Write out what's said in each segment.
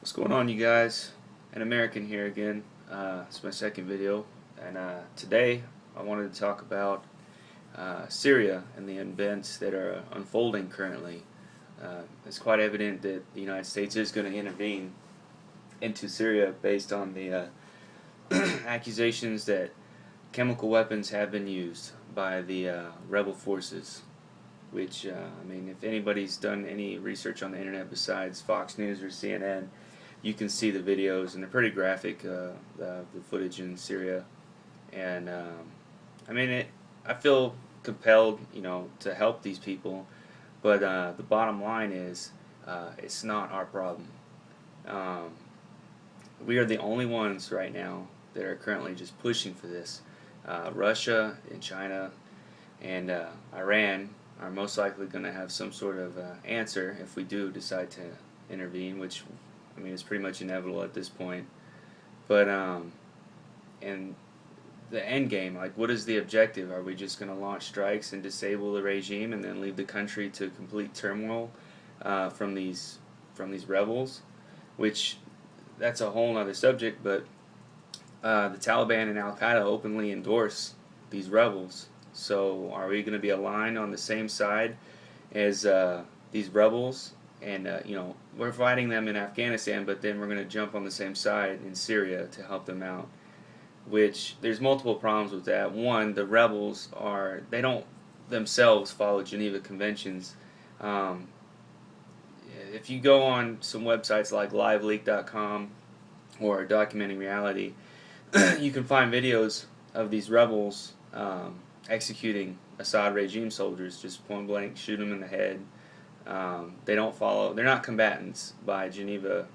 What's going on, you guys? An American here again. It's my second video, and today I wanted to talk about Syria and the events that are unfolding currently. It's quite evident that the United States is going to intervene into Syria based on the accusations that chemical weapons have been used by the rebel forces. Which, I mean, if anybody's done any research on the internet besides Fox News or CNN, you can see the videos, and they're pretty graphic, the footage in Syria. And, I mean, I feel compelled, to help these people, but the bottom line is it's not our problem. We are the only ones right now that are currently just pushing for this. Russia and China and Iran are most likely going to have some sort of answer if we do decide to intervene, which, I mean, is pretty much inevitable at this point. But, and the end game, like, what is the objective? Are we just going to launch strikes and disable the regime and then leave the country to complete turmoil from these rebels? Which, that's a whole other subject, but the Taliban and Al-Qaeda openly endorse these rebels. So are we going to be aligned on the same side as these rebels? And, we're fighting them in Afghanistan, but then we're going to jump on the same side in Syria to help them out. Which, there's multiple problems with that. One, the rebels they don't themselves follow Geneva Conventions. If you go on some websites like liveleak.com or Documenting Reality, you can find videos of these rebels executing Assad regime soldiers, just point blank, shoot them in the head. They're not combatants by Geneva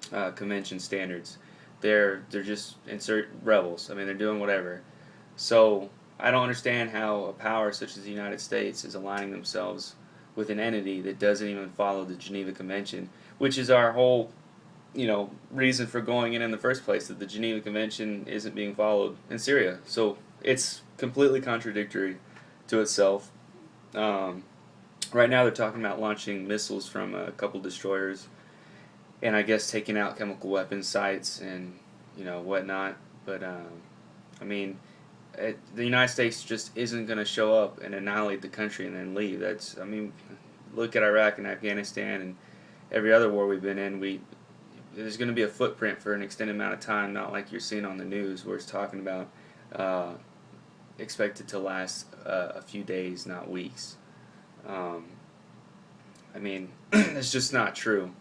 Convention standards. They're just insert rebels. I mean, they're doing whatever. So I don't understand how a power such as the United States is aligning themselves with an entity that doesn't even follow the Geneva Convention, which is our whole reason for going in the first place, that the Geneva Convention isn't being followed in Syria. So it's completely contradictory to itself. Right now they're talking about launching missiles from a couple destroyers, and I guess taking out chemical weapons sites and whatnot. But I mean, the United States just isn't going to show up and annihilate the country and then leave. I mean, look at Iraq and Afghanistan and every other war we've been in. There's going to be a footprint for an extended amount of time, not like you're seeing on the news where it's talking about expected to last a few days, not weeks. I mean, it's just not true.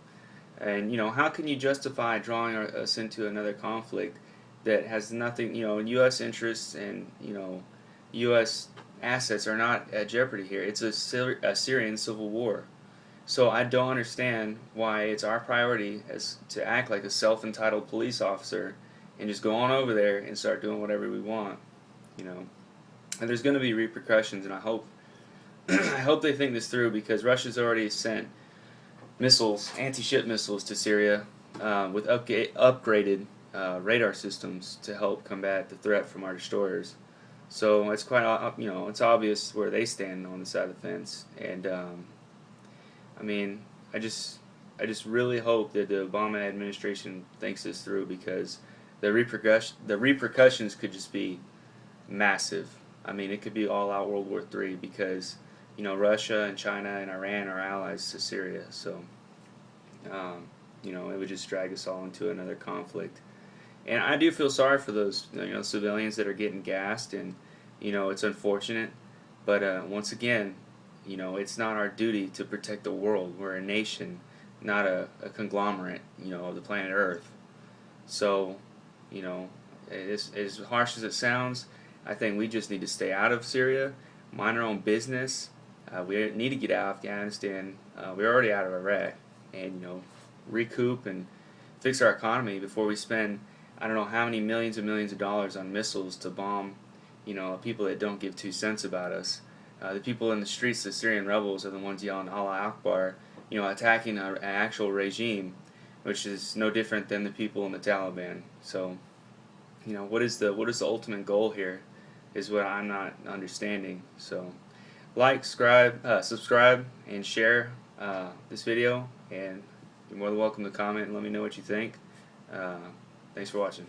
And, how can you justify drawing us into another conflict that has nothing, U.S. interests and, U.S. assets are not at jeopardy here. It's a Syrian civil war. So I don't understand why it's our priority as to act like a self-entitled police officer and just go on over there and start doing whatever we want, And there's going to be repercussions, and I hope they think this through, because Russia's already sent missiles, anti-ship missiles, to Syria with upgraded radar systems to help combat the threat from our destroyers. So it's quite, it's obvious where they stand on the side of the fence, and I mean, I just really hope that the Obama administration thinks this through, because the repercussions could just be massive. I mean, it could be all-out World War III, because Russia and China and Iran are allies to Syria. So it would just drag us all into another conflict. And I do feel sorry for those civilians that are getting gassed, and it's unfortunate. But once again, it's not our duty to protect the world. We're a nation, not a conglomerate, of the planet Earth. So, as harsh as it sounds, I think we just need to stay out of Syria, mind our own business. We need to get out of Afghanistan. We're already out of Iraq, and recoup and fix our economy before we spend I don't know how many millions and millions of dollars on missiles to bomb people that don't give 2 cents about us. The people in the streets, the Syrian rebels, are the ones yelling Allah Akbar, attacking an actual regime, which is no different than the people in the Taliban. So, what is the ultimate goal here is what I'm not understanding. So, like, subscribe, and share this video, and you're more than welcome to comment and let me know what you think. Thanks for watching.